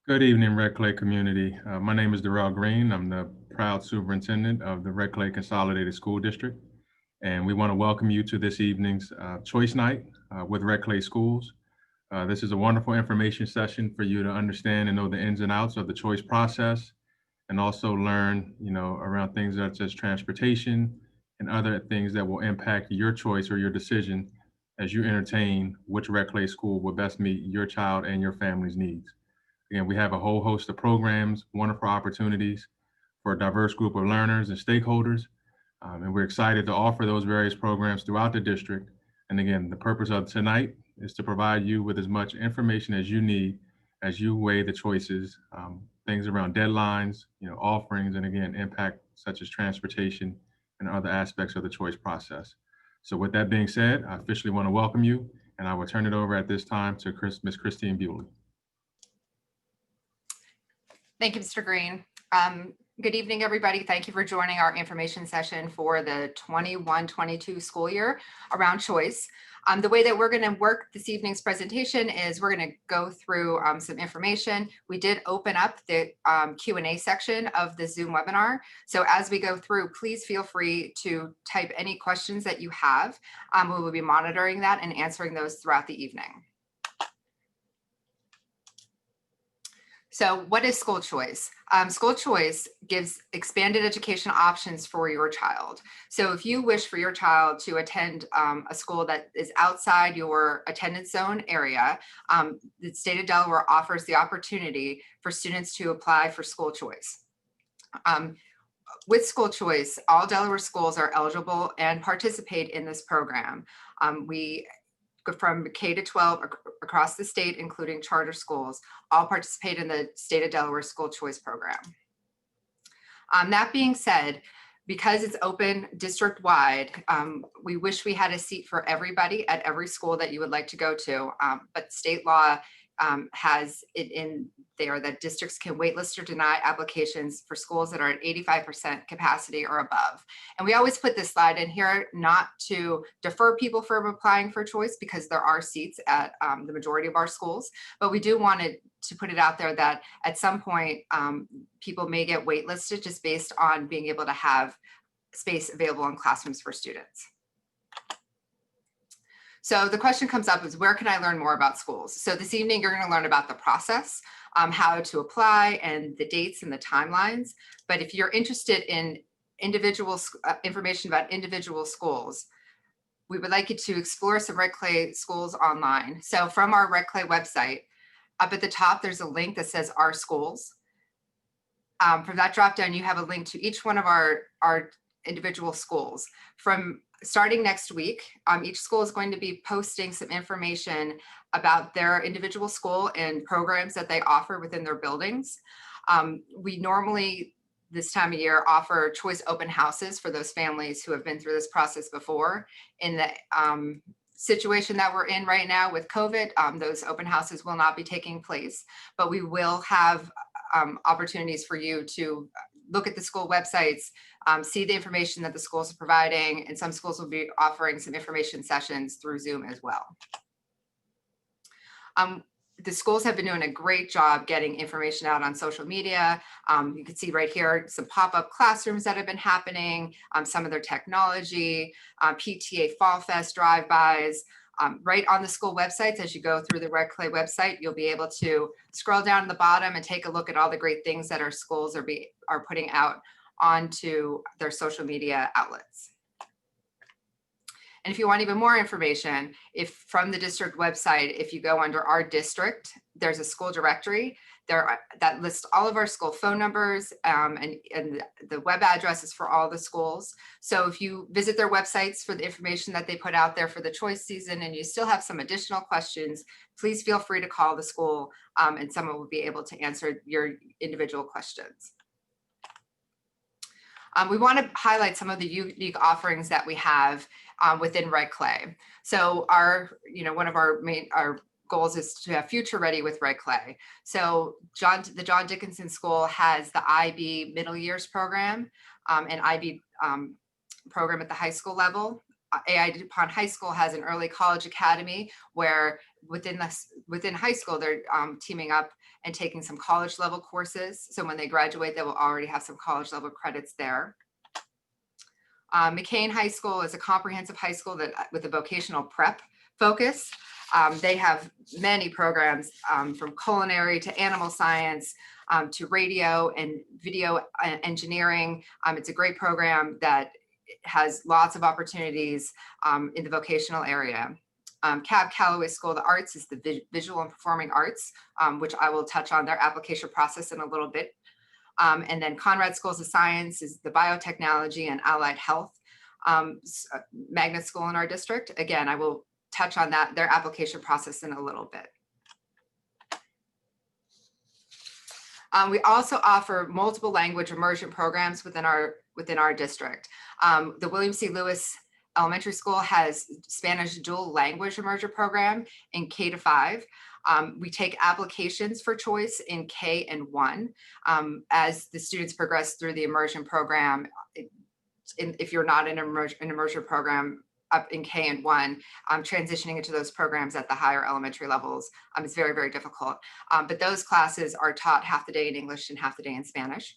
Good evening, Red Clay community. My name is Darrell Green. I'm the proud superintendent of the Red Clay Consolidated School District. And we want to welcome you to this evening's Choice Night with Red Clay Schools. This is a wonderful information session for you to understand and know the ins and outs of the choice process and also learn, around things such as transportation and other things that will impact your choice or your decision as you entertain which Red Clay school will best meet your child and your family's needs. Again, we have a whole host of programs, wonderful opportunities for a diverse group of learners and stakeholders. And we're excited to offer those various programs throughout the district. And again, the purpose of tonight is to provide you with as much information as you need as you weigh the choices, things around deadlines, offerings, and again, impact such as transportation and other aspects of the choice process. So with that being said, I officially want to welcome you, and I will turn it over at this time to Miss Christine Bewley. Thank you, Mr. Green. Good evening, everybody. Thank you for joining our information session for the 21-22 school year around choice. The way that we're going to work this evening's presentation is we're going to go through some information. We did open up the Q&A section of the Zoom webinar. So as we go through, please feel free to type any questions that you have. We will be monitoring that and answering those throughout the evening. So what is school choice? School choice gives expanded education options for your child. So if you wish for your child to attend a school that is outside your attendance zone area, the state of Delaware offers the opportunity for students to apply for school choice. With school choice, all Delaware schools are eligible and participate in this program. We from K to 12 across the state, including charter schools, all participate in the state of Delaware school choice program. That being said, because it's open district-wide, we wish we had a seat for everybody at every school that you would like to go to, but state law has it in there that districts can waitlist or deny applications for schools that are at 85% capacity or above. And we always put this slide in here not to defer people from applying for choice because there are seats at the majority of our schools, but we do want to put it out there that at some point people may get waitlisted just based on being able to have space available in classrooms for students. So the question comes up is, where can I learn more about schools? So this evening, you're going to learn about the process, how to apply, and the dates and the timelines. But if you're interested in individual information about individual schools, we would like you to explore some Red Clay schools online. So from our Red Clay website, up at the top, there's a link that says Our Schools. From that drop down, you have a link to each one of our individual schools. From starting next week, each school is going to be posting some information about their individual school and programs that they offer within their buildings. We normally, this time of year, offer choice open houses for those families who have been through this process before. In the situation that we're in right now with COVID, those open houses will not be taking place, but we will have opportunities for you to look at the school websites, see the information that the schools are providing, and some schools will be offering some information sessions through Zoom as well. The schools have been doing a great job getting information out on social media. You can see right here some pop-up classrooms that have been happening, some of their technology, PTA Fall Fest drive-bys. Right on the school websites, as you go through the Red Clay website, you'll be able to scroll down to the bottom and take a look at all the great things that our schools are putting out onto their social media outlets. And if you want even more information, if from the district website, if you go under our district, there's a school directory there that lists all of our school phone numbers and the web addresses for all the schools. So if you visit their websites for the information that they put out there for the choice season and you still have some additional questions, please feel free to call the school and someone will be able to answer your individual questions. We want to highlight some of the unique offerings that we have within Red Clay. So one of our goals is to have future ready with Red Clay. So the John Dickinson School has the IB middle years program and IB program at the high school level. AI DuPont High School has an early college academy where within high school, they're teaming up and taking some college level courses. So when they graduate, they will already have some college level credits there. McCain High School is a comprehensive high school that with a vocational prep focus. They have many programs from culinary to animal science to radio and video engineering. It's a great program that has lots of opportunities in the vocational area. Cab Calloway School of the Arts is the visual and performing arts, which I will touch on their application process in a little bit. And then Conrad Schools of Science is the biotechnology and allied health magnet school in our district. Again, I will touch on that, their application process in a little bit. We also offer multiple language immersion programs within our district. The William C. Lewis Elementary School has Spanish dual language immersion program in K to 5. We take applications for choice in K and 1. As the students progress through the immersion program, if you're not in an immersion program up in K and 1, transitioning into those programs at the higher elementary levels is very, very difficult. But those classes are taught half the day in English and half the day in Spanish.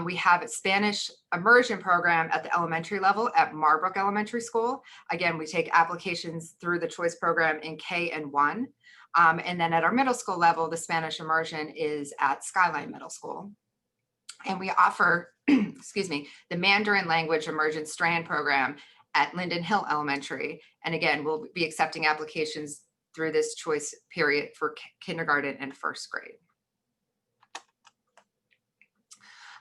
We have a Spanish immersion program at the elementary level at Marbrook Elementary School. Again, we take applications through the choice program in K and 1. And then at our middle school level, the Spanish immersion is at Skyline Middle School. And we offer, excuse me, the Mandarin language immersion strand program at Linden Hill Elementary. And again, we'll be accepting applications through this choice period for kindergarten and first grade.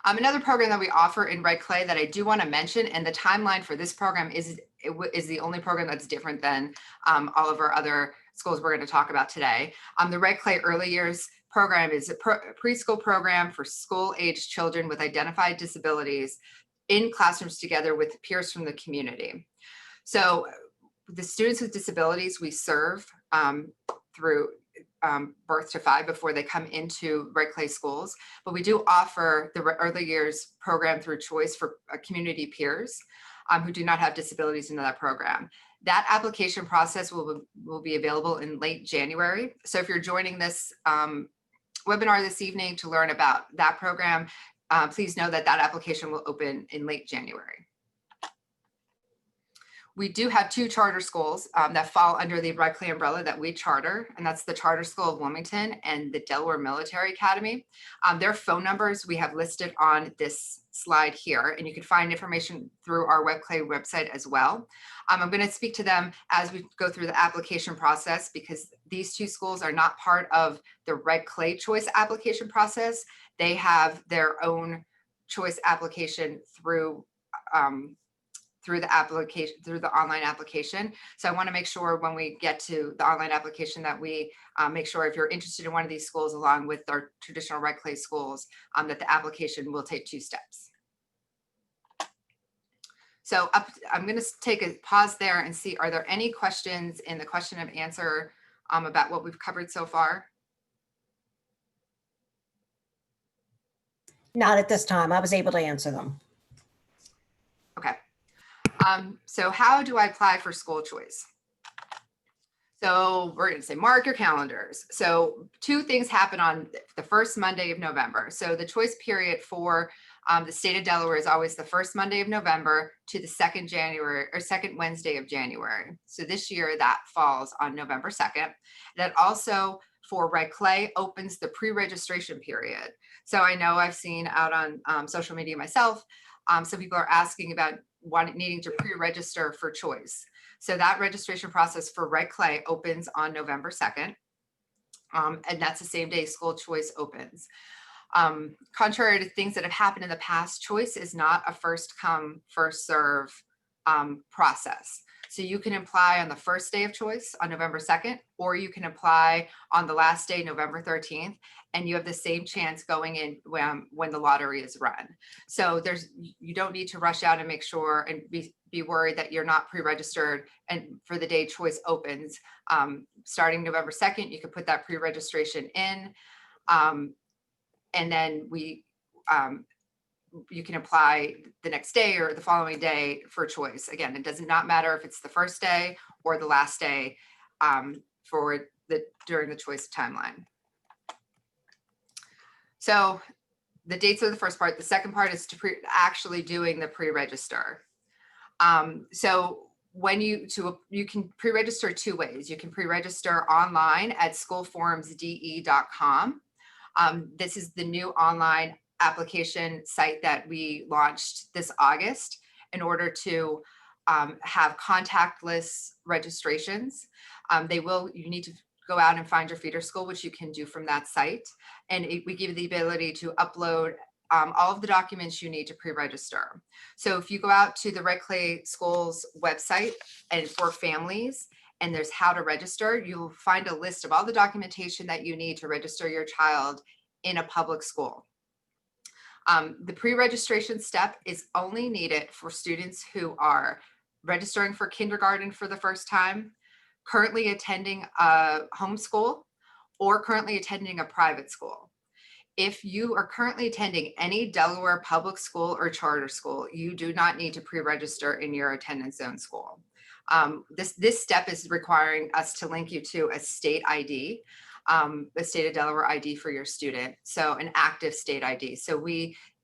Another program that we offer in Red Clay that I do want to mention, and the timeline for this program is the only program that's different than all of our other schools we're going to talk about today. The Red Clay Early Years program is a preschool program for school-aged children with identified disabilities in classrooms together with peers from the community. So the students with disabilities we serve through birth to 5 before they come into Red Clay schools, but we do offer the early years program through choice for community peers who do not have disabilities into that program. That application process will be available in late January. So if you're joining this webinar this evening to learn about that program, please know that that application will open in late January. We do have 2 charter schools that fall under the Red Clay umbrella that we charter, and that's the Charter School of Wilmington and the Delaware Military Academy. Their phone numbers we have listed on this slide here, and you can find information through our Red Clay website as well. I'm going to speak to them as we go through the application process because these 2 schools are not part of the Red Clay choice application process. They have their own choice application through the online application. So I want to make sure when we get to the online application that we make sure if you're interested in one of these schools along with our traditional Red Clay schools, that the application will take 2 steps. So I'm going to take a pause there and see, are there any questions in the question and answer about what we've covered so far? Not at this time. I was able to answer them. Okay. So how do I apply for school choice? So we're going to say, mark your calendars. So 2 things happen on the first Monday of November. So the choice period for the state of Delaware is always the first Monday of November to the second Wednesday of January. So this year that falls on November 2nd. That also for Red Clay opens the pre-registration period. So I know I've seen out on social media myself, some people are asking about needing to pre-register for choice. So that registration process for Red Clay opens on November 2nd. And that's the same day school choice opens. Contrary to things that have happened in the past, choice is not a first come, first serve process. So you can apply on the first day of choice on November 2nd, or you can apply on the last day, November 13th, and you have the same chance going in when the lottery is run. So you don't need to rush out and make sure and be worried that you're not pre-registered and for the day choice opens. Starting November 2nd, you can put that pre-registration in. And then you can apply the next day or the following day for choice. Again, it does not matter if it's the first day or the last day during the choice timeline. So the dates are the first part. The second part is actually doing the pre-register. So when you can pre-register two ways. You can pre-register online at schoolformsde.com. This is the new online application site that we launched this August in order to have contactless registrations. You need to go out and find your feeder school, which you can do from that site. And we give you the ability to upload all of the documents you need to pre-register. So if you go out to the Red Clay Schools website and for families, and there's how to register, you'll find a list of all the documentation that you need to register your child in a public school. The pre-registration step is only needed for students who are registering for kindergarten for the first time, currently attending a homeschool, or currently attending a private school. If you are currently attending any Delaware public school or charter school, you do not need to pre-register in your attendance zone school. This step is requiring us to link you to a state ID, the state of Delaware ID for your student, so an active state ID. So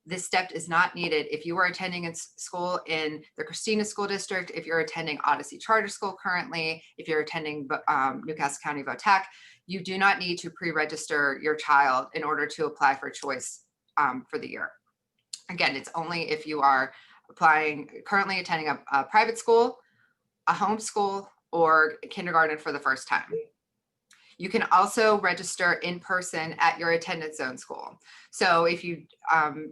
this step is not needed if you are attending a school in the Christina School District, if you're attending Odyssey Charter School currently, if you're attending Newcastle County VOTAC, you do not need to pre-register your child in order to apply for choice for the year. Again, it's only if you are currently attending a private school, a homeschool, or kindergarten for the first time. You can also register in person at your attendance zone school. So if you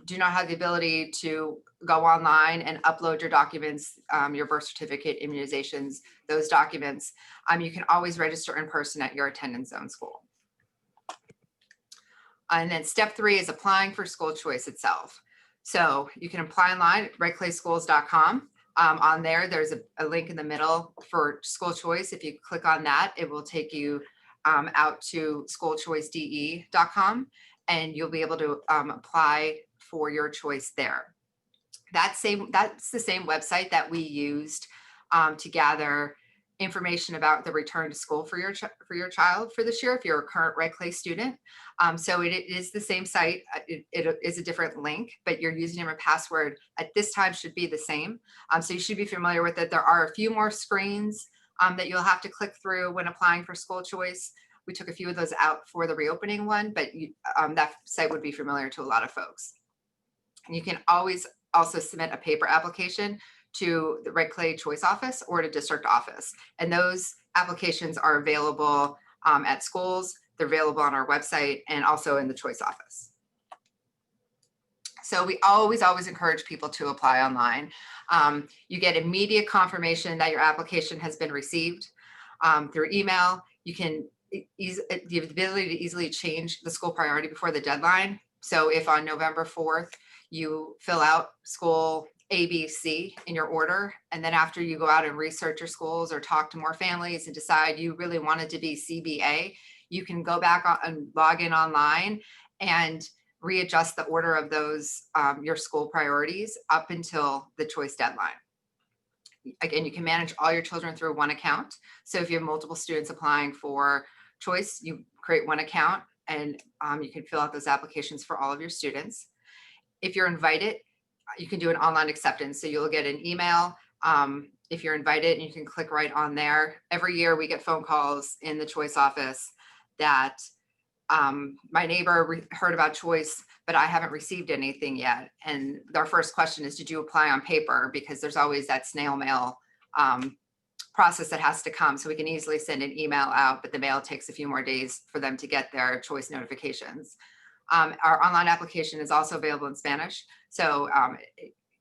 do not have the ability to go online and upload your documents, your birth certificate, immunizations, those documents, you can always register in person at your attendance zone school. And then step 3 is applying for school choice itself. So you can apply online at redclayschools.com. On there's a link in the middle for school choice. If you click on that, it will take you out to schoolchoicede.com, and you'll be able to apply for your choice there. That's the same website that we used to gather information about the return to school for your child for this year if you're a current Red Clay student. So it is the same site. It is a different link, but your username and password at this time should be the same. So you should be familiar with it. There are a few more screens that you'll have to click through when applying for school choice. We took a few of those out for the reopening one, but that site would be familiar to a lot of folks. And you can always also submit a paper application to the Red Clay Choice Office or to district office. And those applications are available at schools. They're available on our website and also in the Choice Office. So we always encourage people to apply online. You get immediate confirmation that your application has been received through email. You have the ability to easily change the school priority before the deadline. So if on November 4th, you fill out school A, B, C in your order, and then after you go out and research your schools or talk to more families and decide you really wanted to be CBA, you can go back and log in online and readjust the order of those, your school priorities up until the choice deadline. Again, you can manage all your children through one account. So if you have multiple students applying for choice, you create one account and you can fill out those applications for all of your students. If you're invited, you can do an online acceptance. So you'll get an email if you're invited, and you can click right on there. Every year we get phone calls in the choice office that my neighbor heard about choice, but I haven't received anything yet. And our first question is, did you apply on paper? Because there's always that snail mail process that has to come. So we can easily send an email out, but the mail takes a few more days for them to get their choice notifications. Our online application is also available in Spanish. So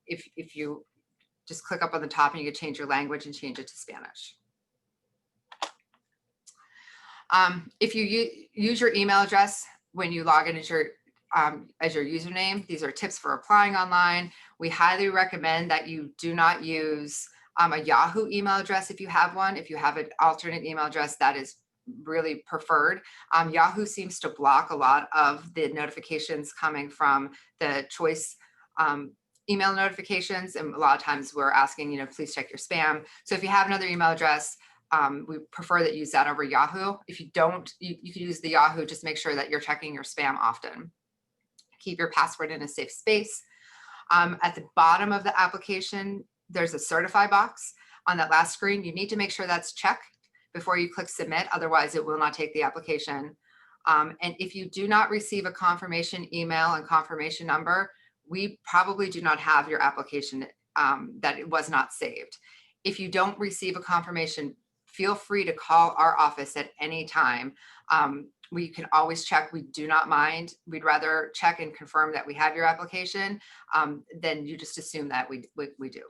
if you just click up on the top and you can change your language and change it to Spanish. If you use your email address when you log in as your username, these are tips for applying online. We highly recommend that you do not use a Yahoo email address if you have one. If you have an alternate email address, that is really preferred. Yahoo seems to block a lot of the notifications coming from the choice Email notifications, and a lot of times we're asking, please check your spam. So if you have another email address, we prefer that you use that over Yahoo. If you don't, you can use the Yahoo, just make sure that you're checking your spam often. Keep your password in a safe space. At the bottom of the application, there's a certify box. On that last screen, you need to make sure that's checked before you click submit, otherwise it will not take the application. And if you do not receive a confirmation email and confirmation number, we probably do not have your application, that it was not saved. If you don't receive a confirmation, feel free to call our office at any time. We can always check. We do not mind. We'd rather check and confirm that we have your application than you just assume that we do.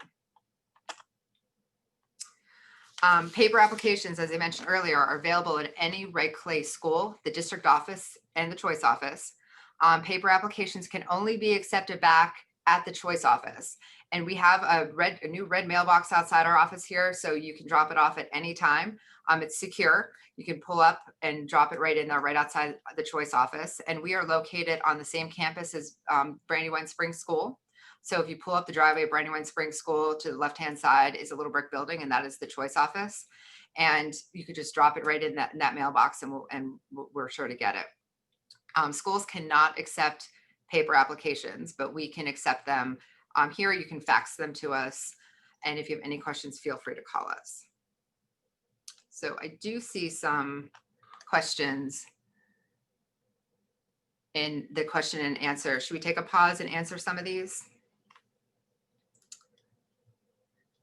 Paper applications, as I mentioned earlier, are available at any Red Clay school, the district office, and the choice office. Paper applications can only be accepted back at the choice office. And we have a new red mailbox outside our office here, so you can drop it off at any time. It's secure. You can pull up and drop it right in there, right outside the choice office. And we are located on the same campus as Brandywine Springs School. So if you pull up the driveway of Brandywine Springs School, to the left-hand side is a little brick building, and that is the choice office. And you could just drop it right in that mailbox, and we're sure to get it. Schools cannot accept paper applications, but we can accept them. Here, you can fax them to us. And if you have any questions, feel free to call us. So I do see some questions in the question and answer. Should we take a pause and answer some of these?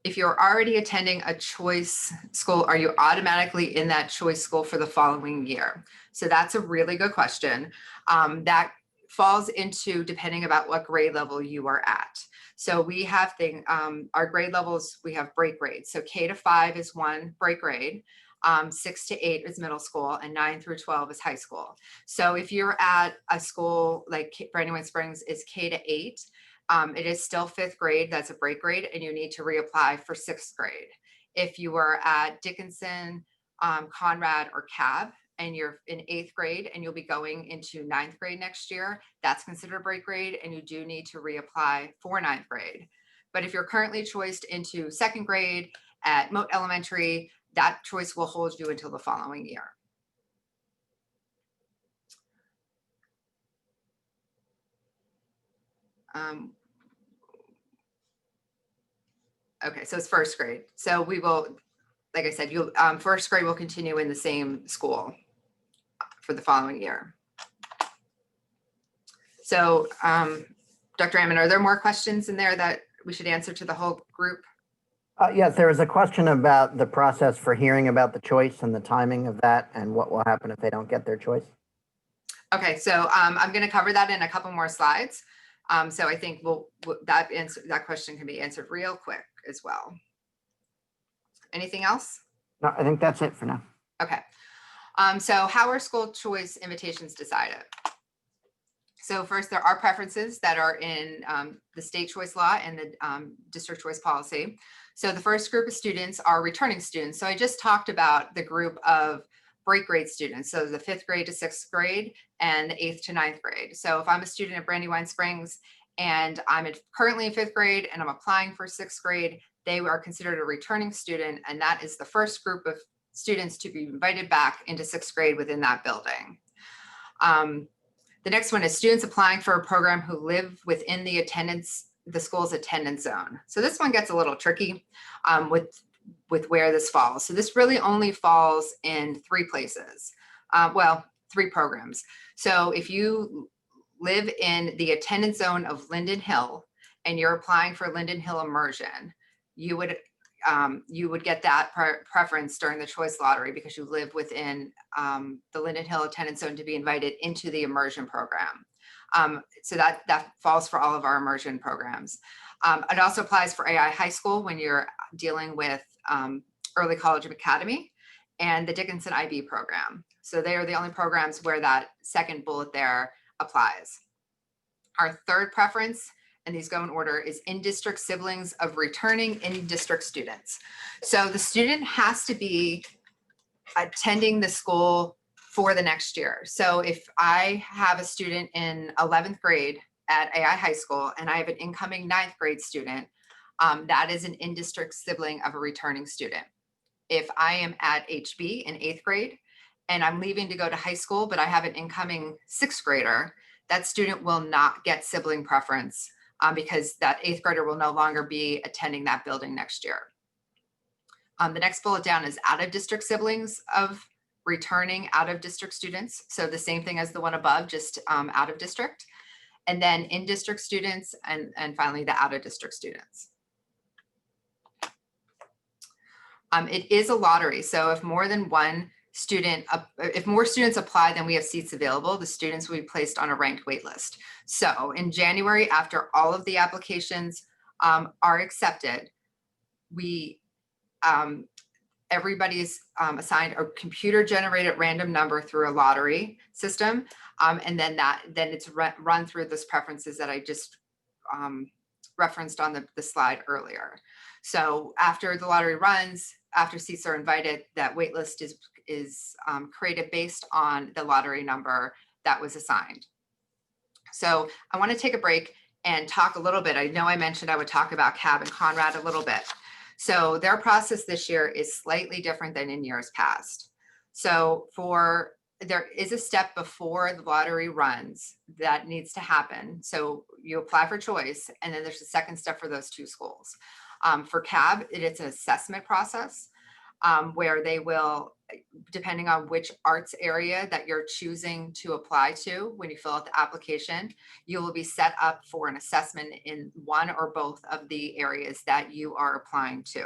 If you're already attending a choice school, are you automatically in that choice school for the following year? So that's a really good question. That falls into depending about what grade level you are at. So we have our grade levels, we have break grades. So K to 5 is one break grade, 6 to 8 is middle school, and 9 through 12 is high school. So if you're at a school like Brandywine Springs is K to 8, it is still 5th grade, that's a break grade, and you need to reapply for 6th grade. If you are at Dickinson, Conrad, or Cab, and you're in 8th grade and you'll be going into 9th grade next year, that's considered break grade, and you do need to reapply for 9th grade. But if you're currently choiced into 2nd grade at Moat Elementary, that choice will hold you until the following year. Okay, so it's 1st grade. So we will, like I said, you'll 1st grade will continue in the same school for the following year. So Dr. Ammon, are there more questions in there that we should answer to the whole group? Yes, there was a question about the process for hearing about the choice and the timing of that, and what will happen if they don't get their choice. Okay, so I'm going to cover that in a couple more slides. So I think that question can be answered real quick as well. Anything else? No, I think that's it for now. Okay. So how are school choice invitations decided? So first, there are preferences that are in the state choice law and the district choice policy. So the first group of students are returning students. So I just talked about the group of break grade students. So the 5th grade to 6th grade and the 8th to 9th grade. So if I'm a student at Brandywine Springs and I'm currently in 5th grade and I'm applying for 6th grade, they are considered a returning student. And that is the first group of students to be invited back into 6th grade within that building. The next one is students applying for a program who live within the school's attendance zone. So this one gets a little tricky with where this falls. So this really only falls in 3 places. Well, 3 programs. So if you live in the attendance zone of Linden Hill and you're applying for Linden Hill immersion, you would get that preference during the choice lottery because you live within the Linden Hill attendance zone to be invited into the immersion program. So that falls for all of our immersion programs. It also applies for AI high school when you're dealing with early college and academy and the Dickinson IB program. So they are the only programs where that second bullet there applies. Our third preference, and these go in order, is in-district siblings of returning in-district students. So the student has to be attending the school for the next year. So if I have a student in 11th grade at AI High School and I have an incoming 9th grade student, that is an in-district sibling of a returning student. If I am at HB in 8th grade and I'm leaving to go to high school, but I have an incoming 6th grader, that student will not get sibling preference because that 8th grader will no longer be attending that building next year. The next bullet down is out of district siblings of returning out of district students. So the same thing as the one above, just out of district. And then in district students and finally the out of district students. It is a lottery. So if more than one student, if more students apply than we have seats available, the students will be placed on a ranked wait list. So in January, after all of the applications are accepted, everybody's assigned a computer generated random number through a lottery system. And then it's run through those preferences that I just referenced on the slide earlier. So after the lottery runs, after seats are invited, that wait list is created based on the lottery number that was assigned. So I want to take a break and talk a little bit. I know I mentioned I would talk about CAB and Conrad a little bit. So their process this year is slightly different than in years past. So there is a step before the lottery runs that needs to happen. So you apply for choice, and then there's a second step for those two schools. For CAB, it's an assessment process where they will, depending on which arts area that you're choosing to apply to when you fill out the application, you will be set up for an assessment in one or both of the areas that you are applying to.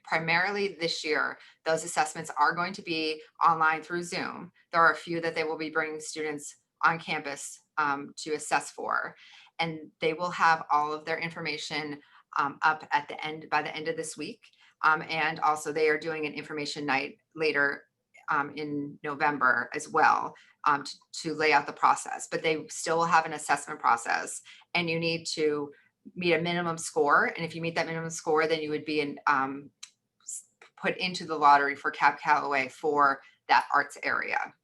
Primarily this year, those assessments are going to be online through Zoom. There are a few that they will be bringing students on campus to assess for, and they will have all of their information up at the end, by the end of this week. And also they are doing an information night later in November as well to lay out the process, but they still will have an assessment process and you need to meet a minimum score. And if you meet that minimum score, then you would be put into the lottery for Cab Callaway for that arts area.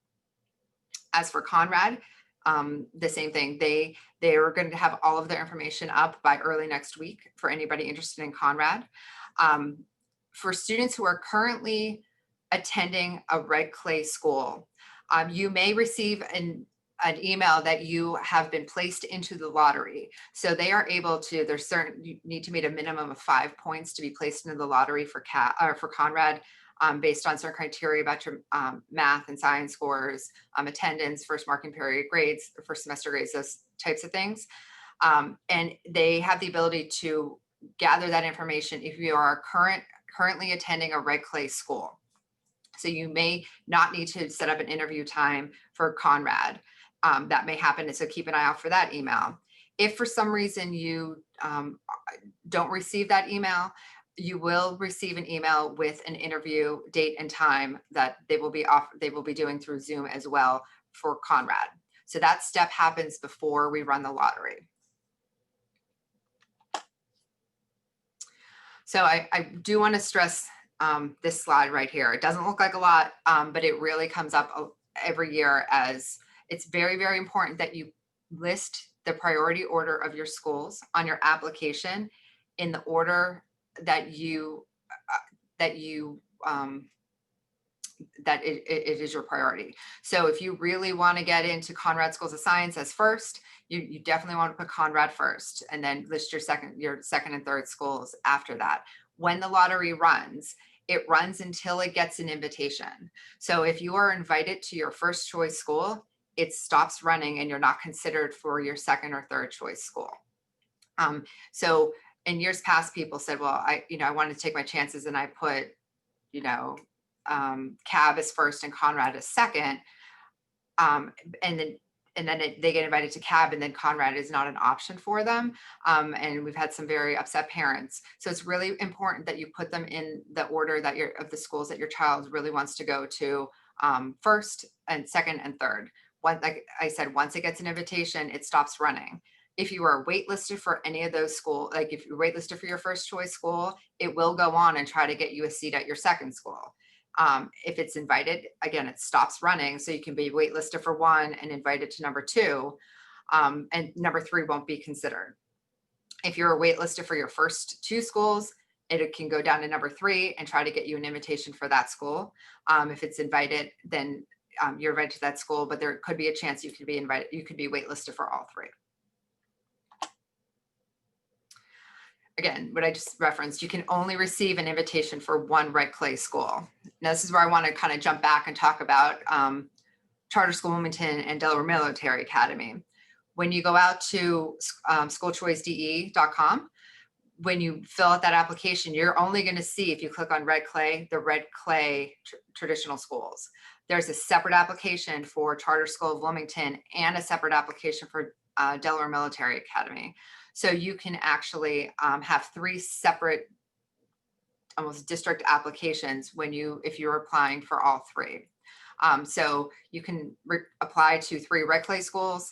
As for Conrad, the same thing. They are going to have all of their information up by early next week for anybody interested in Conrad. For students who are currently attending a red clay school, you may receive an email that you have been placed into the lottery. So they are able to, you need to meet a minimum of 5 points to be placed into the lottery for Conrad, based on certain criteria about your math and science scores, attendance, first marking period grades, first semester grades, those types of things. And they have the ability to gather that information if you are currently attending a red clay school. So you may not need to set up an interview time for Conrad. That may happen, so keep an eye out for that email. If for some reason you don't receive that email, you will receive an email with an interview date and time that they will be doing through Zoom as well for Conrad. So that step happens before we run the lottery. So I do want to stress this slide right here. It doesn't look like a lot, but it really comes up every year as it's very, very important that you list the priority order of your schools on your application in the order that it is your priority. So if you really want to get into Conrad Schools of Science as first, you definitely want to put Conrad first and then list your second and third schools after that. When the lottery runs, it runs until it gets an invitation. So if you are invited to your first choice school, it stops running and you're not considered for your second or third choice school. So in years past, people said, well, I wanted to take my chances and I put, CAB as first and Conrad as second. And then they get invited to CAB and then Conrad is not an option for them. And we've had some very upset parents. So it's really important that you put them in the order that of the schools that your child really wants to go to, first and second and third. Like I said, once it gets an invitation, it stops running. If you are waitlisted for any of those schools, like if you're waitlisted for your first choice school, it will go on and try to get you a seat at your second school. If it's invited, again, it stops running. So you can be waitlisted for one and invited to number two. And number 3 won't be considered. If you're waitlisted for your first 2 schools, it can go down to number 3 and try to get you an invitation for that school. If it's invited, then you're invited to that school, but there could be a chance you could be invited, you could be waitlisted for all 3. Again, what I just referenced, you can only receive an invitation for one Red Clay school. Now, this is where I want to kind of jump back and talk about Charter School Wilmington and Delaware Military Academy. When you go out to schoolchoicede.com, when you fill out that application, you're only going to see, if you click on Red Clay, the Red Clay traditional schools. There's a separate application for Charter School of Wilmington and a separate application for Delaware Military Academy. So you can actually have 3 separate, almost district applications if you're applying for all 3. So you can apply to 3 Red Clay schools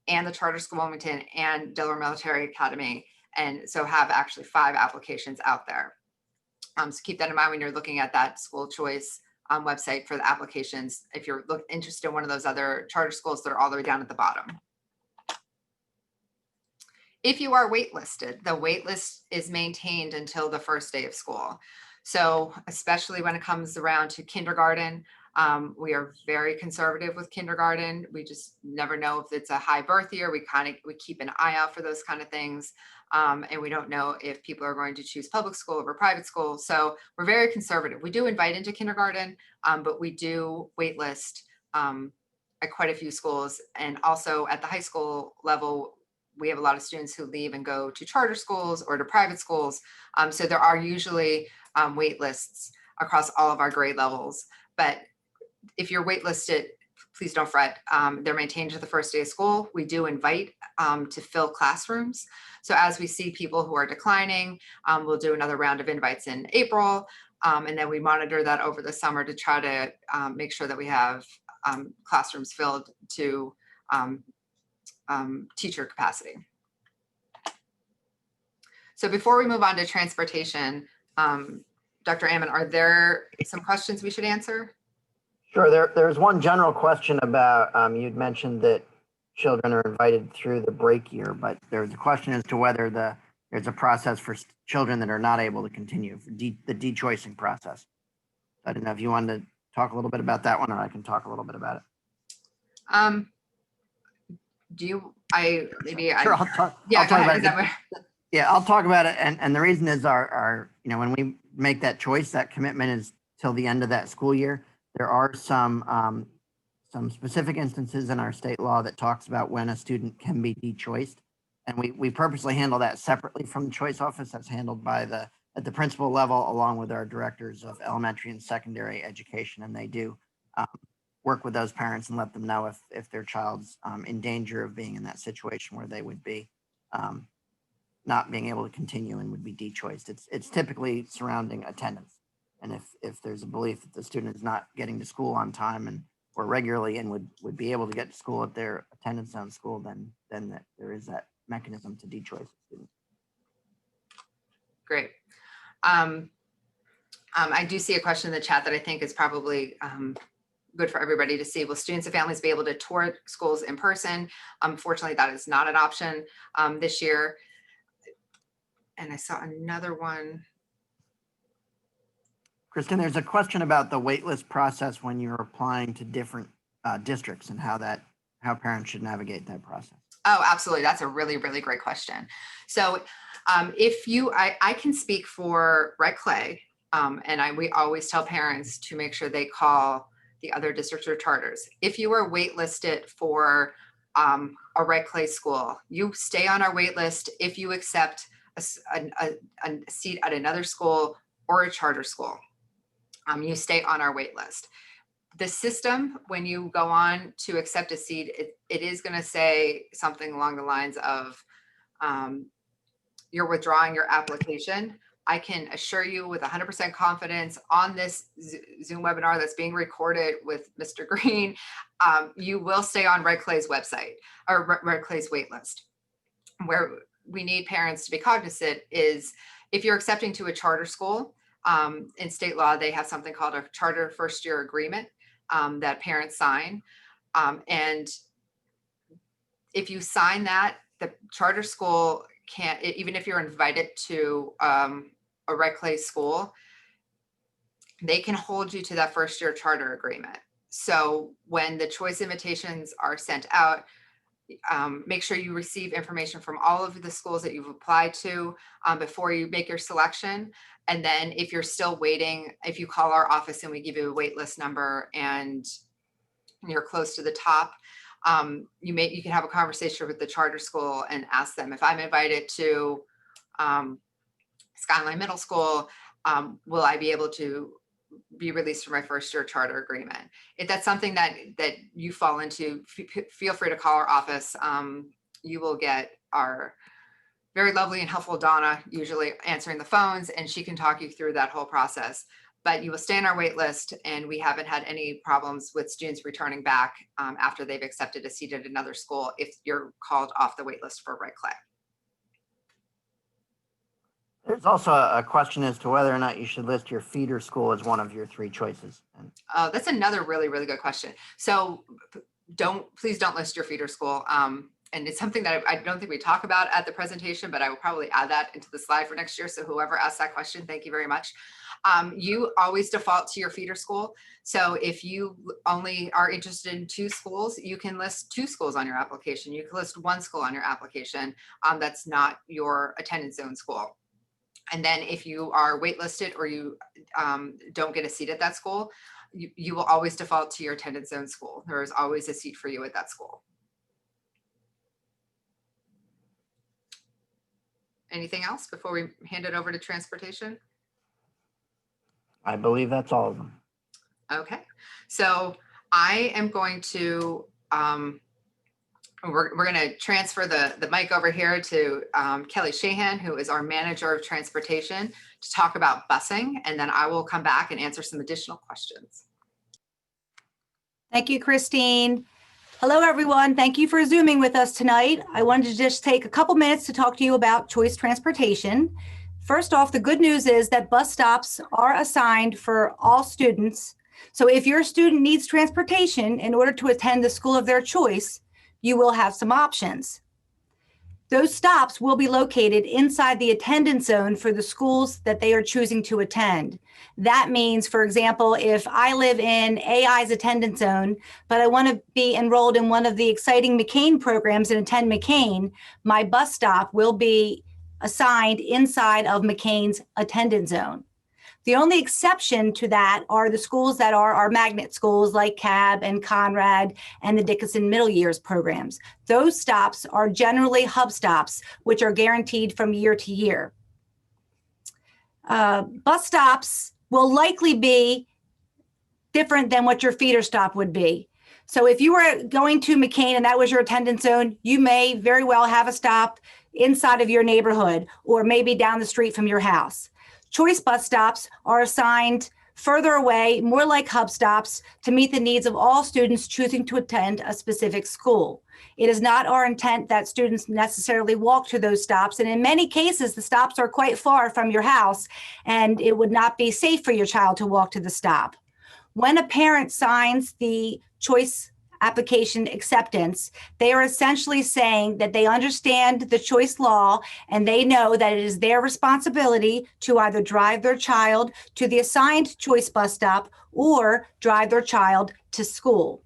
and the Charter School of Wilmington and Delaware Military Academy. And so have actually 5 applications out there. So keep that in mind when you're looking at that school choice website for the applications. If you're interested in one of those other charter schools, they're all the way down at the bottom. If you are waitlisted, the waitlist is maintained until the first day of school. So especially when it comes around to kindergarten, we are very conservative with kindergarten. We just never know if it's a high birth year. We keep an eye out for those kind of things. And we don't know if people are going to choose public school over private school. So we're very conservative. We do invite into kindergarten, but we do waitlist at quite a few schools. And also at the high school level, we have a lot of students who leave and go to charter schools or to private schools. So there are usually wait lists across all of our grade levels. But if you're waitlisted, please don't fret. They're maintained to the first day of school. We do invite to fill classrooms. So as we see people who are declining, we'll do another round of invites in April. And then we monitor that over the summer to try to make sure that we have classrooms filled to teacher capacity. So before we move on to transportation, Dr. Ammon, are there some questions we should answer? Sure. There's one general question about, you'd mentioned that children are invited through the break year, but there's a question as to whether there's a process for children that are not able to continue, the de-choicing process. I don't know if you wanted to talk a little bit about that one, or I can talk a little bit about it. Sure, I'll talk yeah, go about ahead. it. Yeah, I'll talk about it. And the reason is our when we make that choice, that commitment is till the end of that school year. There are some specific instances in our state law that talks about when a student can be de-choiced. And we purposely handle that separately from the choice office. That's handled by at the principal level, along with our directors of elementary and secondary education. And they do work with those parents and let them know if their child's in danger of being in that situation where they would be not being able to continue and would be de-choiced. It's typically surrounding attendance. And if there's a belief that the student is not getting to school on time or regularly and would be able to get to school at their attendance on school, then there is that mechanism to de-choice the student. Great. I do see a question in the chat that I think is probably good for everybody to see. Will students and families be able to tour schools in person? Unfortunately, that is not an option this year. And I saw another one. Kristen, there's a question about the waitlist process when you're applying to different districts and how parents should navigate that process. Oh, absolutely. That's a really, really great question. So I can speak for Red Clay, and we always tell parents to make sure they call the other districts or charters. If you are waitlisted for a Red Clay school, you stay on our wait list if you accept a seat at another school or a charter school. You stay on our wait list. The system, when you go on to accept a seat, it is going to say something along the lines of you're withdrawing your application. I can assure you with 100% confidence on this Zoom webinar that's being recorded with Mr. Green, you will stay on Red Clay's website or Red Clay's wait list. Where we need parents to be cognizant is if you're accepting to a charter school, in state law, they have something called a charter first year agreement that parents sign. And if you sign that, the charter school can't, even if you're invited to a Red Clay school, they can hold you to that first year charter agreement. So when the choice invitations are sent out, make sure you receive information from all of the schools that you've applied to before you make your selection. And then if you're still waiting, if you call our office and we give you a wait list number and you're close to the top, you can have a conversation with the charter school and ask them, if I'm invited to Skyline Middle School, will I be able to be released from my first year charter agreement? If that's something that you fall into, feel free to call our office. You will get our very lovely and helpful Donna usually answering the phones, and she can talk you through that whole process. But you will stay on our wait list, and we haven't had any problems with students returning back after they've accepted a seat at another school if you're called off the wait list for Red Clay. There's also a question as to whether or not you should list your feeder school as one of your 3 choices. That's another really, really good question. So please don't list your feeder school. And it's something that I don't think we talk about at the presentation, but I will probably add that into the slide for next year. So whoever asked that question, thank you very much. You always default to your feeder school. So if you only are interested in 2 schools, you can list 2 schools on your application. You can list 1 school on your application that's not your attendance zone school. And then if you are waitlisted or you don't get a seat at that school, you will always default to your attendance zone school. There is always a seat for you at that school. Anything else before we hand it over to transportation? I believe that's all of them. Okay, so I am going to, we're going to transfer the mic over here to Kelly Shahan, who is our manager of transportation, to talk about busing, and then I will come back and answer some additional questions. Thank you, Christine. Hello, everyone. Thank you for Zooming with us tonight. I wanted to just take a couple minutes to talk to you about choice transportation. First off, the good news is that bus stops are assigned for all students. So if your student needs transportation in order to attend the school of their choice, you will have some options. Those stops will be located inside the attendance zone for the schools that they are choosing to attend. That means, for example, if I live in AI's attendance zone, but I want to be enrolled in one of the exciting McCain programs and attend McCain, my bus stop will be assigned inside of McCain's attendance zone. The only exception to that are the schools that are our magnet schools like CAB and Conrad and the Dickinson Middle Years programs. Those stops are generally hub stops, which are guaranteed from year to year. Bus stops will likely be different than what your feeder stop would be. So if you were going to McCain and that was your attendance zone, you may very well have a stop inside of your neighborhood or maybe down the street from your house. Choice bus stops are assigned further away, more like hub stops, to meet the needs of all students choosing to attend a specific school. It is not our intent that students necessarily walk to those stops, and in many cases, the stops are quite far from your house, and it would not be safe for your child to walk to the stop. When a parent signs the choice application acceptance, they are essentially saying that they understand the choice law and they know that it is their responsibility to either drive their child to the assigned choice bus stop or drive their child to school.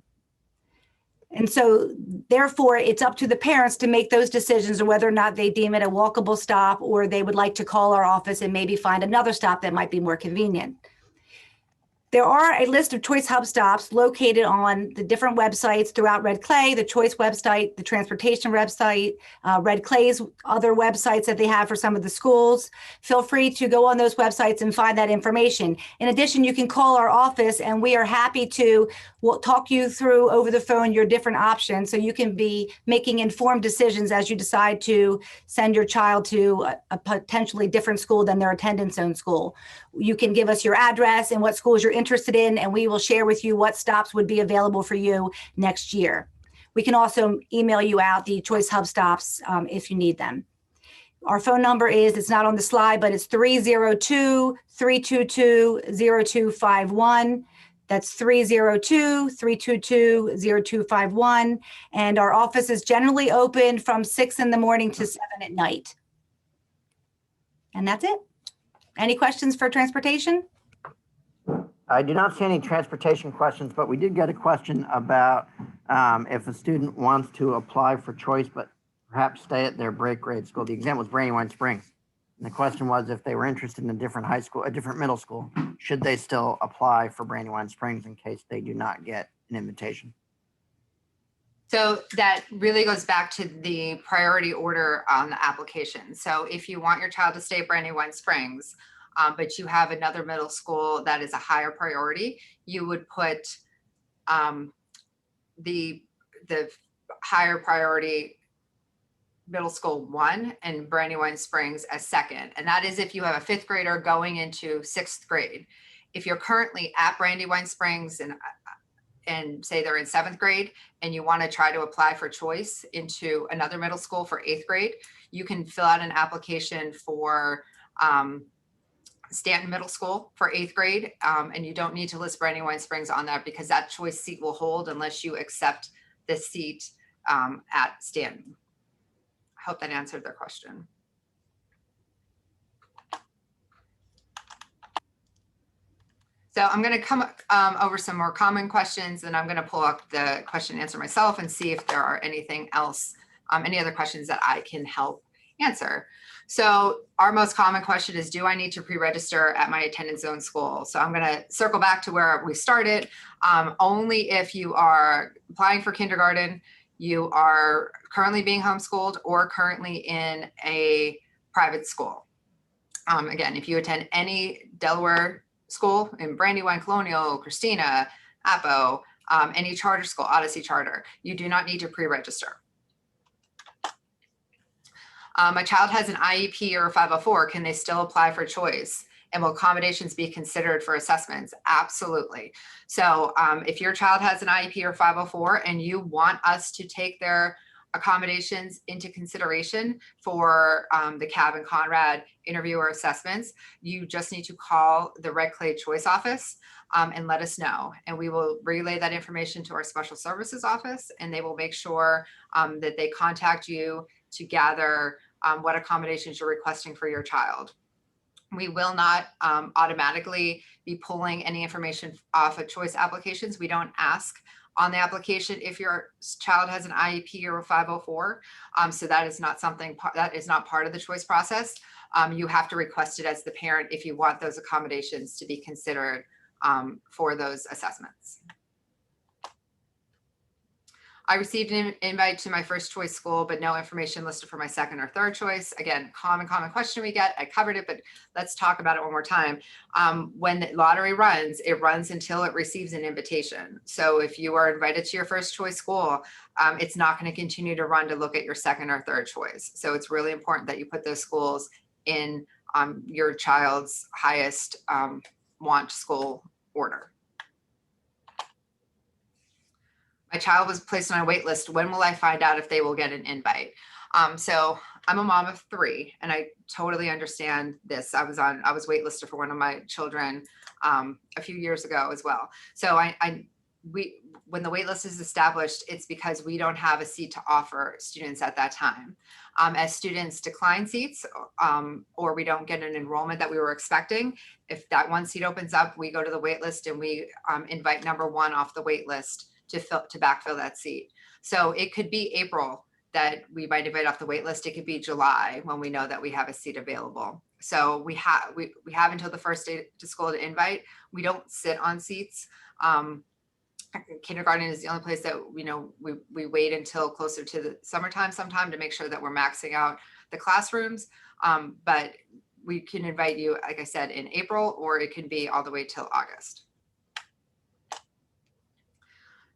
And so therefore, it's up to the parents to make those decisions of whether or not they deem it a walkable stop or they would like to call our office and maybe find another stop that might be more convenient. There are a list of choice hub stops located on the different websites throughout Red Clay, the choice website, the transportation website, Red Clay's other websites that they have for some of the schools. Feel free to go on those websites and find that information. In addition, you can call our office and we are happy to talk you through over the phone your different options so you can be making informed decisions as you decide to send your child to a potentially different school than their attendance zone school. You can give us your address and what schools you're interested in, and we will share with you what stops would be available for you next year. We can also email you out the choice hub stops if you need them. Our phone number is, it's not on the slide, but it's 302-322-0251. That's 302-322-0251. And our office is generally open from 6 in the morning to 7 at night. And that's it. Any questions for transportation? I do not see any transportation questions, but we did get a question about if a student wants to apply for choice, but perhaps stay at their break grade school. The example was Brandywine Springs. And the question was if they were interested in a different high school, a different middle school, should they still apply for Brandywine Springs in case they do not get an invitation? So that really goes back to the priority order on the application. So if you want your child to stay at Brandywine Springs, but you have another middle school that is a higher priority, you would put the higher priority middle school 1 and Brandywine Springs as 2nd. And that is if you have a 5th grader going into 6th grade. If you're currently at Brandywine Springs and say they're in 7th grade and you want to try to apply for choice into another middle school for 8th grade, you can fill out an application for Stanton Middle School for 8th grade. And you don't need to list Brandywine Springs on that because that choice seat will hold unless you accept the seat at Stanton. I hope that answered their question. So I'm going to come over some more common questions, and I'm going to pull up the question and answer myself and see if there are anything else, any other questions that I can help answer. So our most common question is, do I need to pre-register at my attendance zone school? So I'm going to circle back to where we started. Only if you are applying for kindergarten, you are currently being homeschooled, or currently in a private school. Again, if you attend any Delaware school in Brandywine, Colonial, Christina, Appo, any charter school, Odyssey Charter, you do not need to pre-register. My child has an IEP or a 504, can they still apply for choice? And will accommodations be considered for assessments? Absolutely. So if your child has an IEP or 504 and you want us to take their accommodations into consideration for the CAB and Conrad interview or assessments, you just need to call the Red Clay Choice office and let us know. And we will relay that information to our special services office, and they will make sure that they contact you to gather what accommodations you're requesting for your child. We will not automatically be pulling any information off of choice applications. We don't ask on the application if your child has an IEP or a 504. So that is not something that is not part of the choice process. You have to request it as the parent if you want those accommodations to be considered for those assessments. I received an invite to my first choice school, but no information listed for my second or third choice. Again, common question we get. I covered it, but let's talk about it one more time. When the lottery runs, it runs until it receives an invitation. So if you are invited to your first choice school, it's not going to continue to run to look at your second or third choice. So it's really important that you put those schools in your child's highest want school order. My child was placed on a wait list. When will I find out if they will get an invite? So I'm a mom of 3, and I totally understand this. I was waitlisted for one of my children a few years ago as well. So when the wait list is established, it's because we don't have a seat to offer students at that time. As students decline seats or we don't get an enrollment that we were expecting, if that one seat opens up, we go to the wait list and we invite number 1 off the wait list to backfill that seat. So it could be April that we might invite off the wait list. It could be July when we know that we have a seat available. So we have until the first day to school to invite. We don't sit on seats. Kindergarten is the only place that we wait until closer to the summertime sometime to make sure that we're maxing out the classrooms. But we can invite you, like I said, in April, or it can be all the way till August.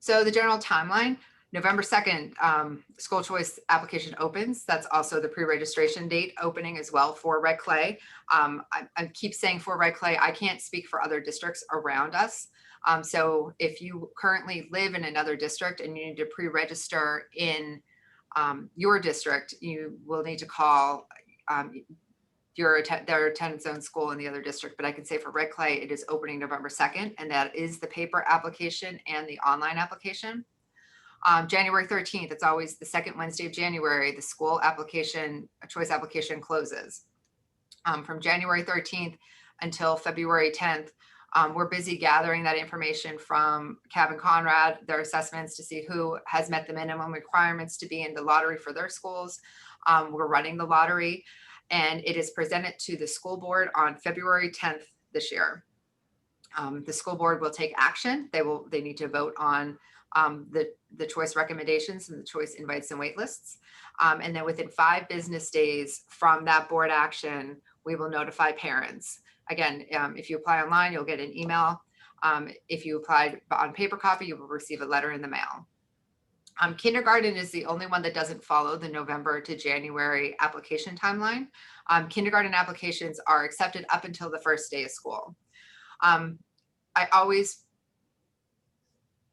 So the general timeline, November 2nd, school choice application opens. That's also the pre-registration date opening as well for Red Clay. I keep saying for Red Clay, I can't speak for other districts around us. So if you currently live in another district and you need to pre-register in your district, you will need to call their attendance zone school in the other district, but I can say for Red Clay, it is opening November 2nd, and that is the paper application and the online application. January 13th, it's always the second Wednesday of January, the school application, a choice application closes. From January 13th until February 10th, we're busy gathering that information from Cab and Conrad, their assessments to see who has met the minimum requirements to be in the lottery for their schools. We're running the lottery, and it is presented to the school board on February 10th this year. The school board will take action. They need to vote on the choice recommendations and the choice invites and wait lists. And then within 5 business days from that board action, we will notify parents. Again, if you apply online, you'll get an email. If you applied on paper copy, you will receive a letter in the mail. Kindergarten is the only one that doesn't follow the November to January application timeline. Kindergarten applications are accepted up until the first day of school. I always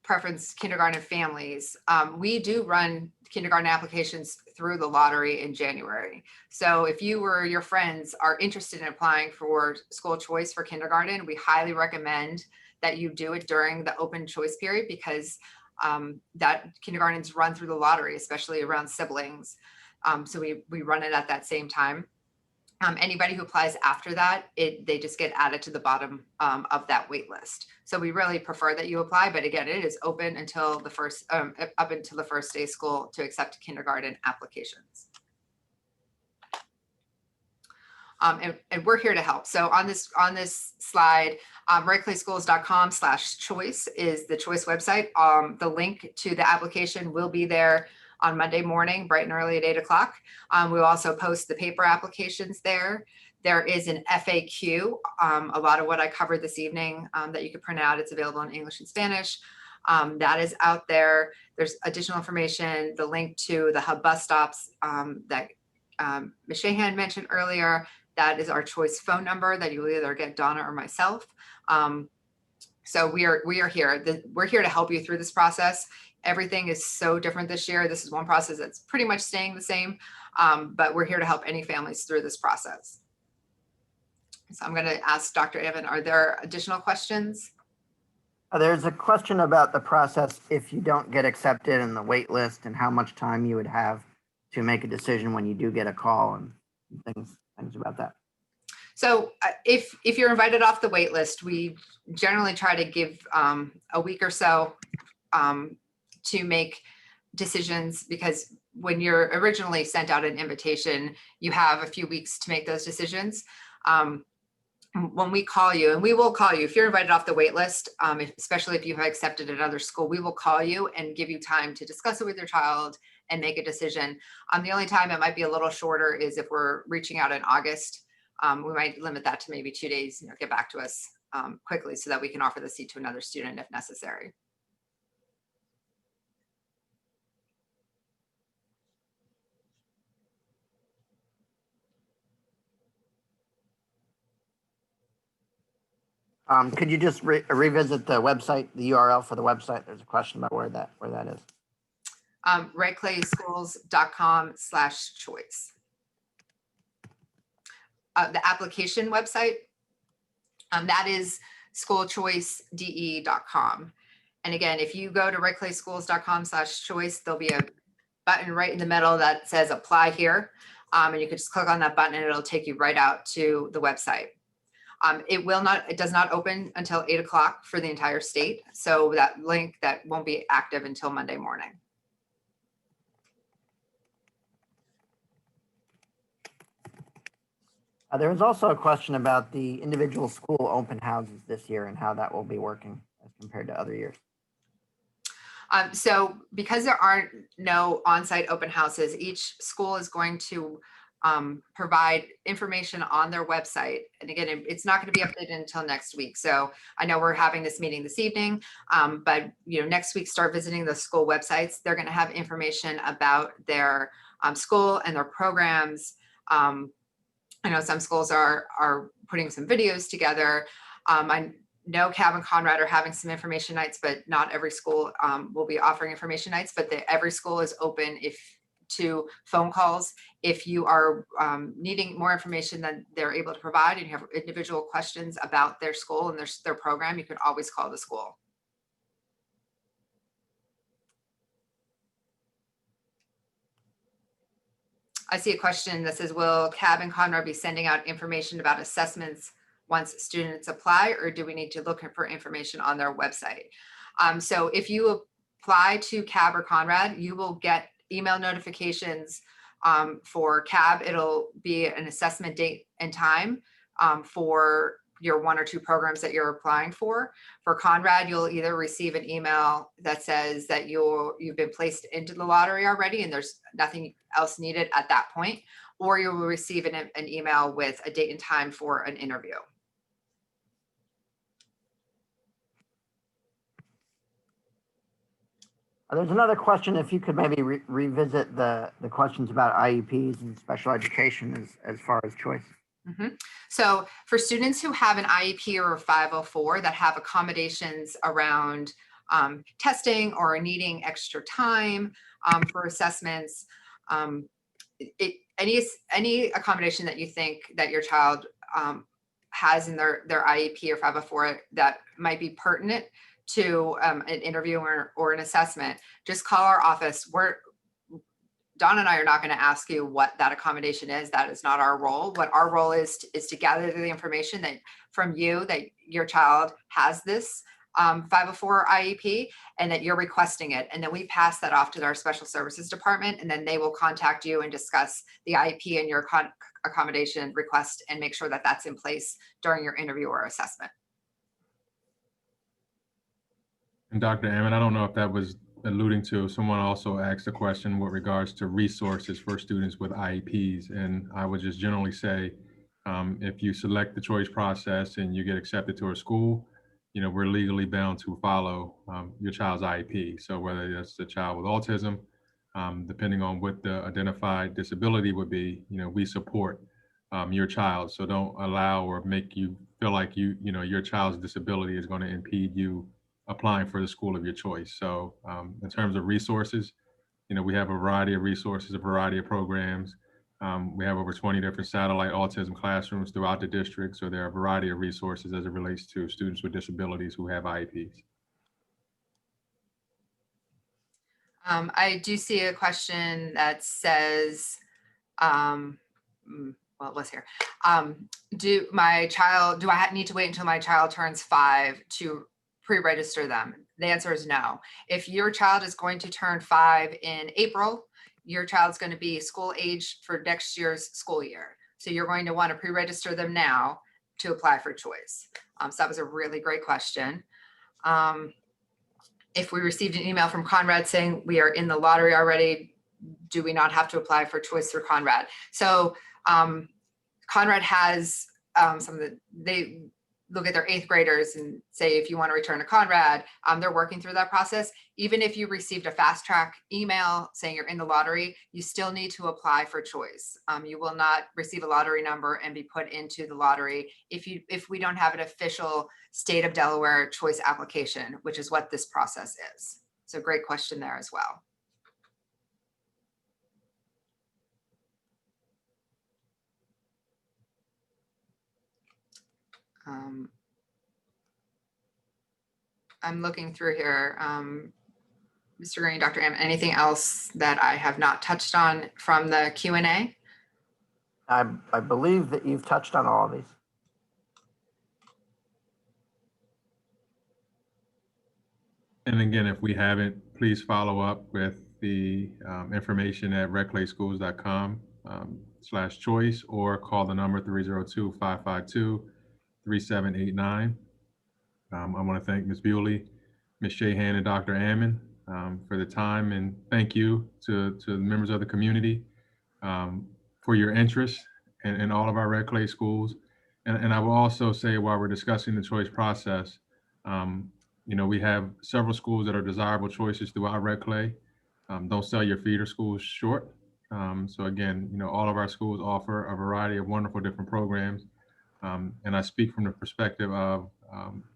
preference kindergarten families. We do run kindergarten applications through the lottery in January. So if you or your friends are interested in applying for school choice for kindergarten, we highly recommend that you do it during the open choice period, because that kindergartens run through the lottery, especially around siblings. So we run it at that same time. Anybody who applies after that, they just get added to the bottom of that wait list. So we really prefer that you apply, but again, it is open until the first, up until the first day of school to accept kindergarten applications. And we're here to help. So on this slide, redclayschools.com/choice is the choice website. The link to the application will be there on Monday morning, bright and early at 8 o'clock. We'll also post the paper applications there. There is an FAQ, a lot of what I covered this evening that you can print out. It's available in English and Spanish. That is out there. There's additional information, the link to the hub bus stops that Ms. Shahan mentioned earlier. That is our choice phone number that you will either get Donna or myself. So we are here. We're here to help you through this process. Everything is so different this year. This is one process that's pretty much staying the same, but we're here to help any families through this process. So I'm going to ask Dr. Evan, are there additional questions? There's a question about the process if you don't get accepted in the wait list, and how much time you would have to make a decision when you do get a call, and things about that. So if you're invited off the wait list, we generally try to give a week or so to make decisions, because when you're originally sent out an invitation, you have a few weeks to make those decisions. When we call you, and we will call you if you're invited off the wait list, especially if you have accepted another school, we will call you and give you time to discuss it with your child and make a decision. The only time it might be a little shorter is if we're reaching out in August. We might limit that to maybe 2 days, get back to us quickly so that we can offer the seat to another student if necessary. Could you just revisit the website, the URL for the website? There's a question about where that is. redclayschools.com/choice. The application website, that is schoolchoicede.com. And again, if you go to redclayschools.com/choice, there'll be a button right in the middle that says apply here. And you can just click on that button and it'll take you right out to the website. It does not open until 8 o'clock for the entire state. So that link won't be active until Monday morning. There was also a question about the individual school open houses this year and how that will be working as compared to other years. So because there aren't no on-site open houses, each school is going to provide information on their website. And again, it's not going to be updated until next week. So I know we're having this meeting this evening, but next week, start visiting the school websites. They're going to have information about their school and their programs. I know some schools are putting some videos together. I know Cab and Conrad are having some information nights, but not every school will be offering information nights, but every school is open if to phone calls. If you are needing more information than they're able to provide and you have individual questions about their school and their program, you can always call the school. I see a question that says, will CAB and Conrad be sending out information about assessments once students apply, or do we need to look for information on their website? So if you apply to CAB or Conrad, you will get email notifications for CAB. It'll be an assessment date and time for your 1 or 2 programs that you're applying for. For Conrad, you'll either receive an email that says that you've been placed into the lottery already and there's nothing else needed at that point, or you will receive an email with a date and time for an interview. There's another question, if you could maybe revisit the questions about IEPs and special education as far as choice. So for students who have an IEP or a 504 that have accommodations around testing or needing extra time for assessments, any accommodation that you think that your child has in their IEP or 504 that might be pertinent to an interview or an assessment, just call our office. Don and I are not going to ask you what that accommodation is. That is not our role. What our role is to gather the information that from you that your child has this 504 IEP and that you're requesting it. And then we pass that off to our special services department, and then they will contact you and discuss the IEP and your accommodation request and make sure that that's in place during your interview or assessment. And Dr. Ammon, I don't know if that was alluding to, someone also asked a question with regards to resources for students with IEPs. And I would just generally say, if you select the choice process and you get accepted to a school, we're legally bound to follow your child's IEP. So whether that's the child with autism, depending on what the identified disability would be, we support your child. So don't allow or make you feel like your child's disability is going to impede you applying for the school of your choice. So in terms of resources, we have a variety of resources, a variety of programs. We have over 20 different satellite autism classrooms throughout the district. So there are a variety of resources as it relates to students with disabilities who have IEPs. I do see a question that says, well, it was here. Do I need to wait until my child turns 5 to pre-register them? The answer is no. If your child is going to turn 5 in April, your child's going to be school age for next year's school year. So you're going to want to pre-register them now to apply for choice. So that was a really great question. If we received an email from Conrad saying we are in the lottery already, do we not have to apply for choice through Conrad? So Conrad has they look at their 8th graders and say, if you want to return to Conrad, they're working through that process. Even if you received a fast track email saying you're in the lottery, you still need to apply for choice. You will not receive a lottery number and be put into the lottery if we don't have an official state of Delaware choice application, which is what this process is. So great question there as well. I'm looking through here. Mr. Green, Dr. Ammon, anything else that I have not touched on from the Q&A? I believe that you've touched on all of these. And again, if we haven't, please follow up with the information at reclayschools.com/choice or call the number 302-552-3789. I want to thank Ms. Bewley, Ms. Shahan, and Dr. Ammon for the time, and thank you to the members of the community for your interest in all of our Red Clay schools. And I will also say, while we're discussing the choice process, we have several schools that are desirable choices throughout Red Clay. Don't sell your feeder schools short. So again, all of our schools offer a variety of wonderful different programs. And I speak from the perspective of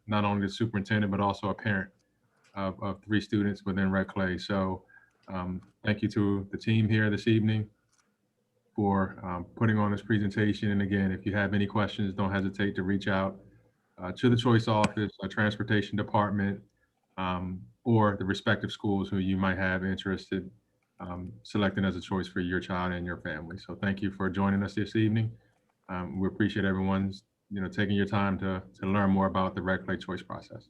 not only the superintendent, but also a parent of 3 students within Red Clay. So Thank you to the team here this evening for putting on this presentation. And again, if you have any questions, don't hesitate to reach out to the Choice Office, Transportation Department, or the respective schools who you might have interested selecting as a choice for your child and your family. So thank you for joining us this evening. We appreciate everyone's taking your time to learn more about the Red Clay choice process.